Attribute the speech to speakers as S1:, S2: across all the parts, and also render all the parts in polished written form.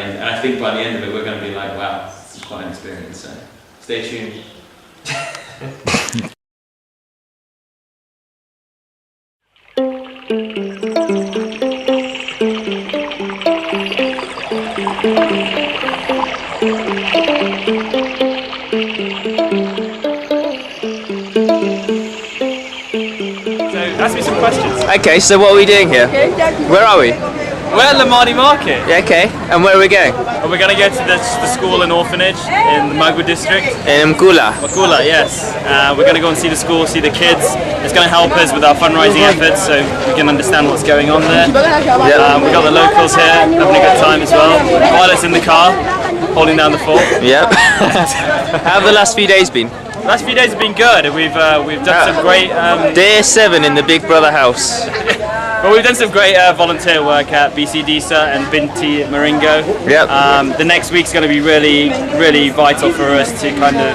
S1: And I think by the end of it, we're going to be like, wow, this is quite an experience. So stay tuned.
S2: Ask me some questions.
S3: Okay, so what are we doing here? Where are we?
S2: We're at Lamani Market.
S3: Yeah, okay. And where are we going?
S2: And we're going to go to the school and orphanage in the Magwa district.
S3: In Mkula.
S2: Mkula, yes. We're going to go and see the school, see the kids. It's going to help us with our fundraising efforts so we can understand what's going on there.
S3: Yep.
S2: We've got the locals here having a good time as well. Violet's in the car, holding down the fort.
S3: Yep. How have the last few days been?
S2: Last few days have been good. We've done some great...
S3: Day 7 in the Big Brother house.
S2: Well, we've done some great volunteer work at BCDSA and Binti Maringo.
S3: Yep.
S2: The next week's going to be really, really vital for us to kind of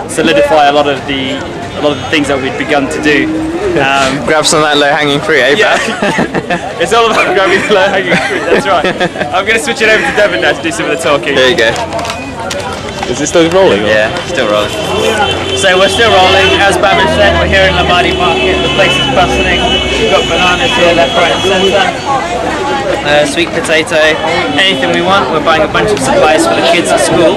S2: solidify a lot of the things that we've begun to do.
S3: Grab some of that low-hanging fruit, eh?
S2: Yeah. It's all about grabbing the low-hanging fruit. That's right. I'm going to switch it over to Devin now to do some of the talking.
S3: There you go.
S4: Is this still rolling? Or?
S3: Yeah, still rolling.
S2: So we're still rolling. As Bhavesh said, we're here in Lamani Market. The place is bustling. We've got bananas here, left, right and centre.
S3: Sweet potato, anything we want. We're buying a bunch of supplies for the kids at school.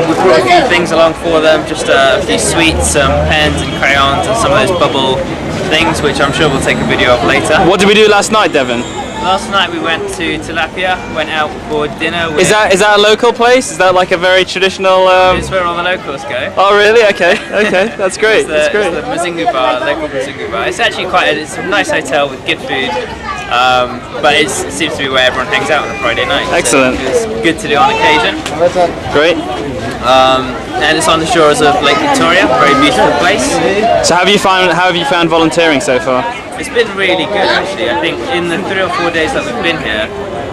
S3: We've brought a few things along for them, just a few sweets, some pens and crayons and some of those bubble things, which I'm sure we'll take a video of later.
S2: What did we do last night, Devin?
S3: Last night we went to Tilapia, went out for dinner with...
S2: Is that a local place? Is that like a very traditional...
S3: It's where all the locals go.
S2: Oh really? Okay, that's great.
S3: It's the Mzingu bar, local Mzingu bar. It's actually it's a nice hotel with good food, but it seems to be where everyone hangs out on a Friday night.
S2: Excellent.
S3: So it's good to do on occasion.
S2: Great.
S3: And it's on the shores of Lake Victoria, very beautiful place.
S2: So how have you found volunteering so far?
S3: It's been really good actually. I think in the 3 or 4 days that we've been here,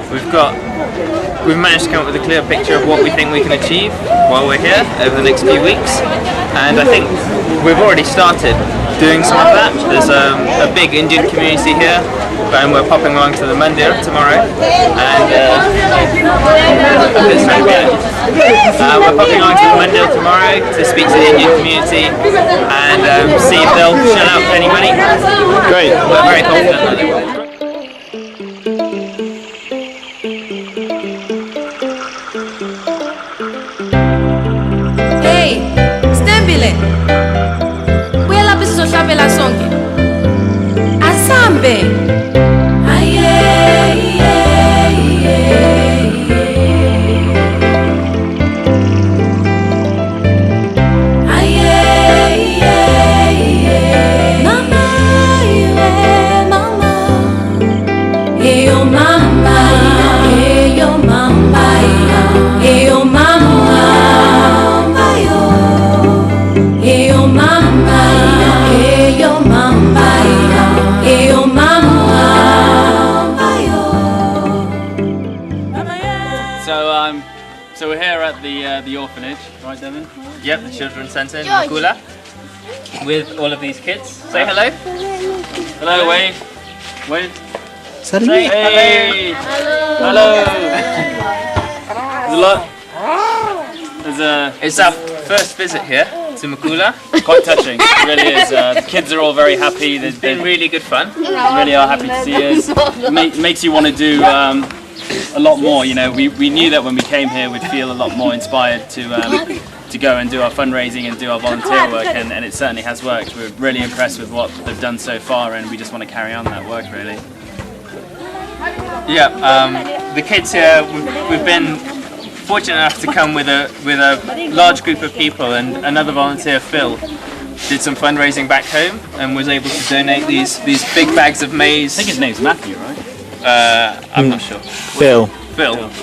S3: we've managed to come up with a clear picture of what we think we can achieve while we're here over the next few weeks. And I think we've already started doing some of that. There's a big Indian community here, and we're popping along to the mandir tomorrow. And we're popping along to the mandir tomorrow to speak to the Indian community and see if they'll shell out any money.
S2: Great.
S3: We're very confident that they will.
S5: Hey, Stembile. Quella pessoa chave la sonke. Asambe.
S2: So we're here at the orphanage, right, Devin?
S3: Yep, the children's centre in Mkula, with all of these kids. Say hello.
S2: Hello, wave. Wave.
S3: Say
S2: hey. Hello. There's a lot.
S3: It's our first visit here to Mkula.
S2: Quite touching, it really is. The kids are all very happy. It's
S3: been really good fun.
S2: Really are happy to see us. Makes you want to do a lot more. You know, we knew that when we came here we'd feel a lot more inspired to go and do our fundraising and do our volunteer work, and it certainly has worked. We're really impressed with what they've done so far, and we just want to carry on that work really.
S3: Yeah, the kids here, we've been fortunate enough to come with a large group of people, and another volunteer, Phil, did some fundraising back home and was able to donate these big bags of maize.
S2: I think his name's Matthew, right?
S3: I'm not sure.
S4: Phil.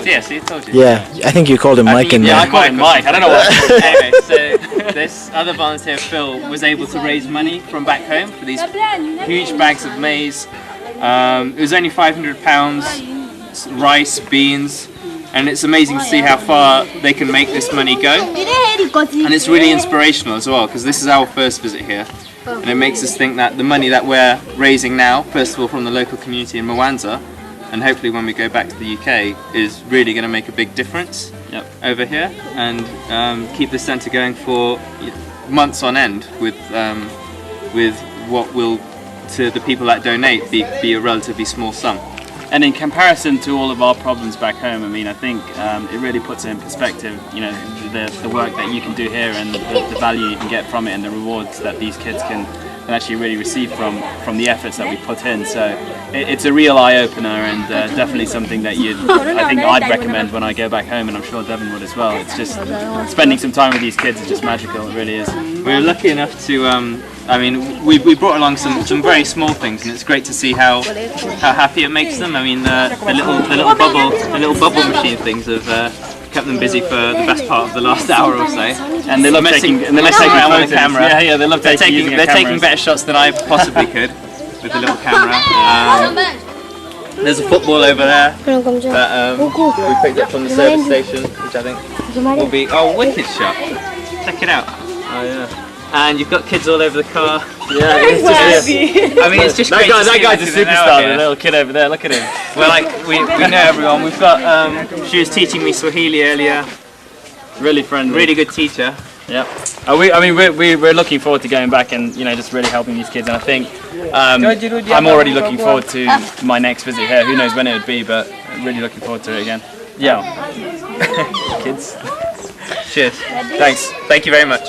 S3: Yeah, see, I told you.
S4: Yeah, I think you called him Mike in there.
S2: Yeah, I called him Mike. I don't know why.
S3: Anyway, so this other volunteer, Phil, was able to raise money from back home for these huge bags of maize. It was only £500, rice, beans, and it's amazing to see how far they can make this money go. And it's really inspirational as well, because this is our first visit here. And it makes us think that the money that we're raising now, first of all from the local community in Mwanza, and hopefully when we go back to the UK is really going to make a big difference over here, and keep the centre going for months on end with what will, to the people that donate, be a relatively small sum.
S2: And in comparison to all of our problems back home, I mean, I think it really puts it in perspective, you know, the work that you can do here and the value you can get from it and the rewards that these kids can actually really receive from the efforts that we put in. So it's a real eye-opener, and definitely something that I think I'd recommend when I go back home, and I'm sure Devon would as well. It's just spending some time with these kids is just magical, it really is.
S3: We were lucky enough to, I mean, we brought along some very small things, and it's great to see how happy it makes them. I mean, the little bubble machine things have kept them busy for the best part of the last hour or so.
S2: And they love taking around
S3: with the camera.
S2: Yeah, they love taking
S3: better shots than I possibly could with the little camera. There's a football over there that we picked up from the service station, which I think will be wicked shot. Check it out. Oh yeah. And you've got kids all over the car.
S2: Yeah, it's just,
S3: I mean, it's just
S2: that guy's a superstar. The little kid over there, look at him.
S3: Well, like we know everyone. We've got. She was teaching me Swahili earlier.
S2: Really friendly.
S3: Really good teacher.
S2: Yeah. We're looking forward to going back and just really helping these kids. And I think I'm already looking forward to my next visit here. Who knows when it would be, but really looking forward to it again.
S3: Yeah.
S2: Kids.
S3: Cheers.
S2: Thanks.
S3: Thank you very much.